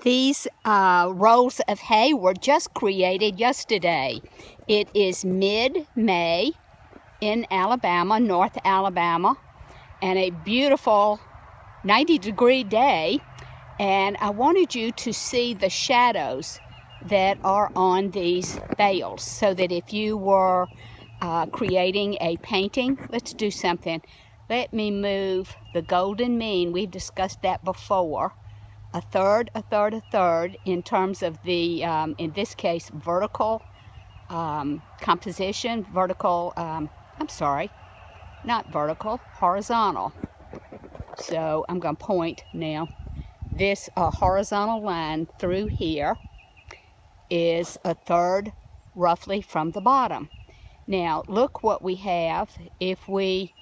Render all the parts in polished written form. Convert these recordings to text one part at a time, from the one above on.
These rolls of hay were just created yesterday. It is mid-May in Alabama, North Alabama, and a beautiful 90-degree day. And I wanted you to see the shadows that are on these bales, so that if you were creating a painting, let's do something. Let me move the golden mean. We've discussed that before. A third, a third, a third in terms of the, in this case, vertical composition, vertical, I'm sorry, not vertical, horizontal. So I'm going to point now. This horizontal line through here is a third roughly from the bottom. Now look what we have if we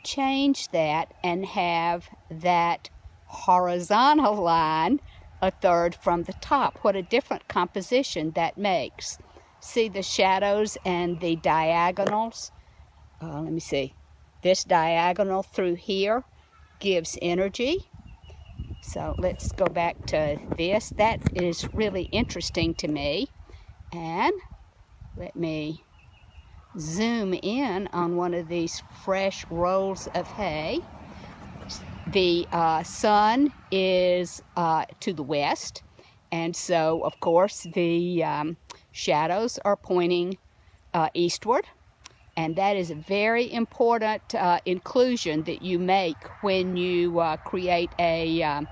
change that and have that horizontal line a third from the top. What a different composition that makes. See the shadows and the diagonals? Let me see. This diagonal through here gives energy. So let's go back to this. That is really interesting to me. And let me zoom in on one of these fresh rolls of hay. The sun is to the west, and so of course the shadows are pointing eastward, and that is a very important inclusion that you make when you create a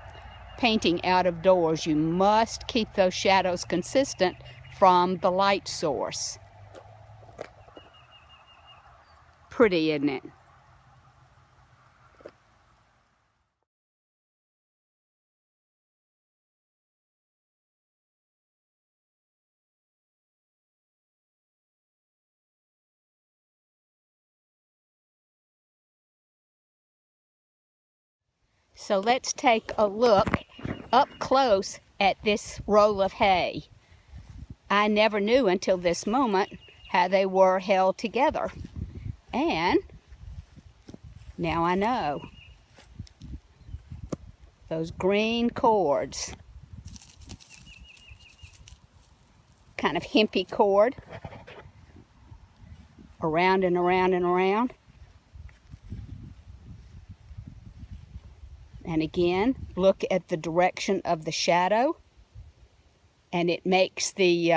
painting out of doors. You must keep those shadows consistent from the light source. Pretty, isn't it? So let's take a look up close at this roll of hay. I never knew until this moment how they were held together. And now I know. Those green cords, kind of hempy cord, around and around and around. And again, look at the direction of the shadow, and it makes the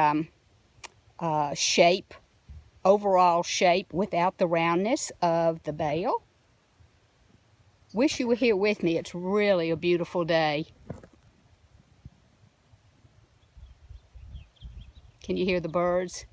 shape, overall shape, without the roundness of the bale. Wish you were here with me. It's really a beautiful day. Can you hear the birds?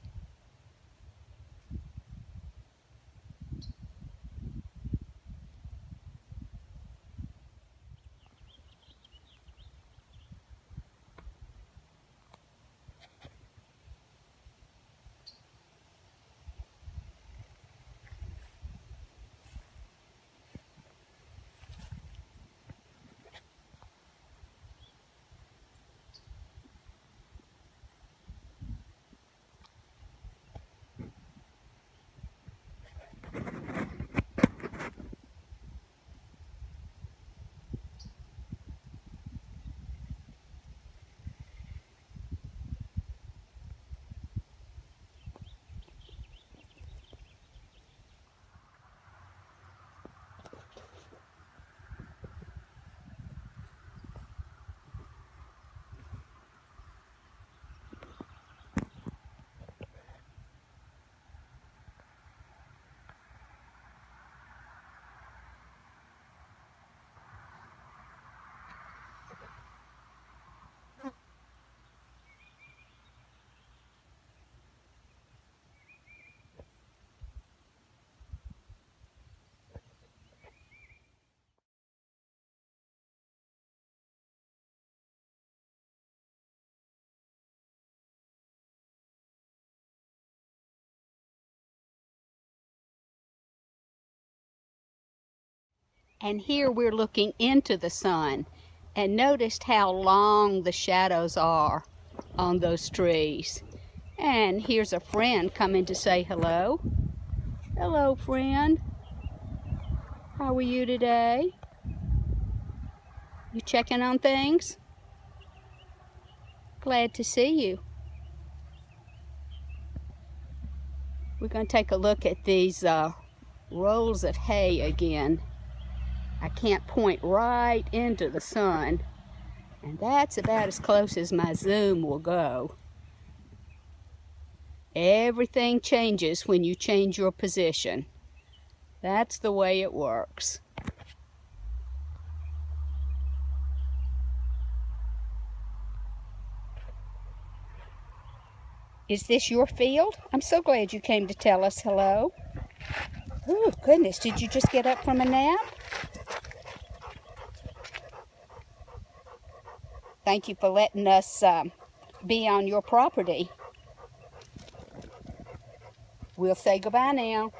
And here we're looking into the sun, and noticed how long the shadows are on those trees. And here's a friend coming to say hello. Hello, friend. How are you today? You checking on things? Glad to see you. We're going to take a look at these rolls of hay again. I can't point right into the sun, and that's about as close as my zoom will go. Everything changes when you change your position. That's the way it works. Is this your field? I'm so glad you came to tell us hello. Oh, goodness, did you just get up from a nap? Thank you for letting us be on your property. We'll say goodbye now.